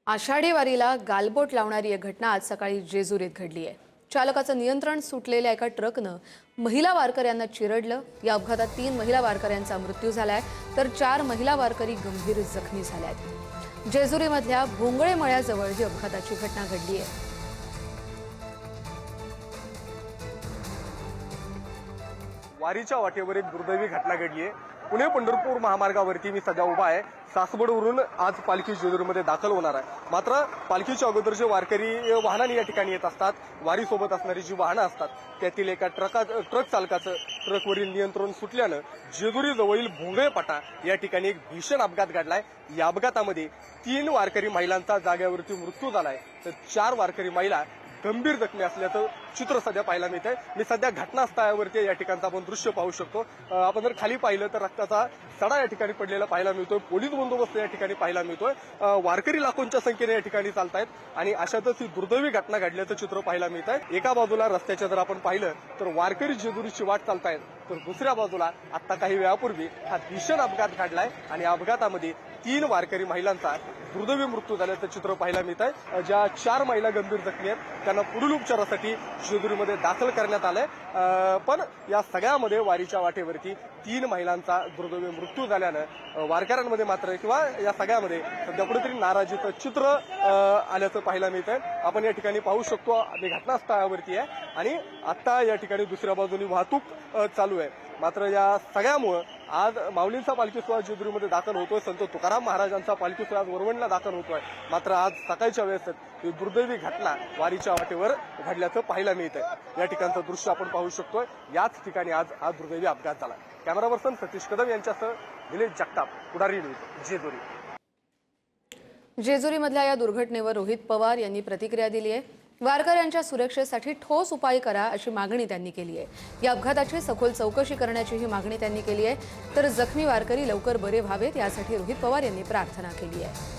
आषाढी वारीला गालबोट लावणारी एक घटना आज सकाळी जेजुरीत घडली आहे। चालकाचं नियंत्रण सुटलेल्या एका ट्रकनं महिला वारकऱ्यांना चिरडलं। या अपघातात 3 महिला वारकऱ्यांचा मृत्यू झालाय तर 4 महिला वारकरी गंभीर जखमी झाल्यात। जेजुरीमधल्या भोंगळे मळ्याजवळ ही अपघाताची घटना घडली आहे। वारीच्या वाटेवर एक दुर्दैवी घटना घडली आहे। पुणे पंढरपूर महामार्गावरती मी सध्या उभा आहे। सासवडवरून आज पालखी जेजुरीमध्ये दाखल होणार आहे। मात्र पालखीच्या अगोदर जे वारकरी वाहनाने या ठिकाणी येत असतात, वारीसोबत असणारी जी वाहनं असतात त्यातील एका ट्रक चालकाचं ट्रकवरील नियंत्रण सुटल्यानं जेजुरी जवळील भोंगळे पाटा या ठिकाणी एक भीषण अपघात घडलाय। या अपघातामध्ये 3 वारकरी महिलांचा जागेवरती मृत्यू झालाय तर 4 वारकरी महिला गंभीर जखमी असल्याचं चित्र सध्या पाहायला मिळतंय। मी सध्या घटनास्थळावरती या ठिकाणचं आपण दृश्य पाहू शकतो। आपण जर खाली पाहिलं तर रक्ताचा सडा या ठिकाणी पडलेला पाहायला मिळतोय। पोलीस बंदोबस्त या ठिकाणी पाहायला मिळतोय। वारकरी लाखोंच्या संख्येने या ठिकाणी चालतायत आणि अशातच ही दुर्दैवी घटना घडल्याचं चित्र पाहायला मिळतंय। एका बाजूला रस्त्याच्या जर आपण पाहिलं तर वारकरी जेजुरीची वाट चालतायत तर दुसऱ्या बाजूला आता काही वेळापूर्वी हा भीषण अपघात घडलाय आणि अपघातामध्ये 3 वारकरी महिलांचा दुर्दैवी मृत्यू झाल्याचं चित्र पाहायला मिळत आहे। ज्या 4 महिला गंभीर जखमी आहेत त्यांना पुढील उपचारासाठी जेजुरीमध्ये दाखल करण्यात आलंय। पण या सगळ्यामध्ये वारीच्या वाटेवरती 3 महिलांचा दुर्दैवी मृत्यू झाल्यानं वारकऱ्यांमध्ये मात्र किंवा या सगळ्यामध्ये सध्या कुठेतरी नाराजीचं चित्र आल्याचं पाहायला मिळत आहे। आपण या ठिकाणी पाहू शकतो आम्ही घटनास्थळावरती आहे आणि आता या ठिकाणी दुसऱ्या बाजूनी वाहतूक चालू आहे। मात्र या सगळ्यामुळं आज माऊलींचा पालखी सोहळा जेजुरीमध्ये दाखल होतोय। संत तुकाराम महाराजांचा पालखी सोहळा आज वरवणला दाखल होतोय। मात्र आज सकाळच्या वेळेस ही दुर्दैवी घटना वारीच्या वाटेवर घडल्याचं पाहायला मिळतंय। या ठिकाणचं दृश्य आपण पाहू शकतोय। याच ठिकाणी आज हा दुर्दैवी अपघात झाला। कॅमेरा पर्सन सतीश कदम यांच्यासह निलेश जगताप, पुढारी न्यूज, जेजुरी। जेजुरीमधल्या या दुर्घटनेवर रोहित पवार यांनी प्रतिक्रिया दिली आहे। वारकऱ्यांच्या सुरक्षेसाठी ठोस उपाय करा अशी मागणी त्यांनी केली आहे। या अपघाताची सखोल चौकशी करण्याचीही मागणी त्यांनी केली आहे तर जखमी वारकरी लवकर बरे व्हावेत यासाठी रोहित पवार यांनी प्रार्थना केली आहे।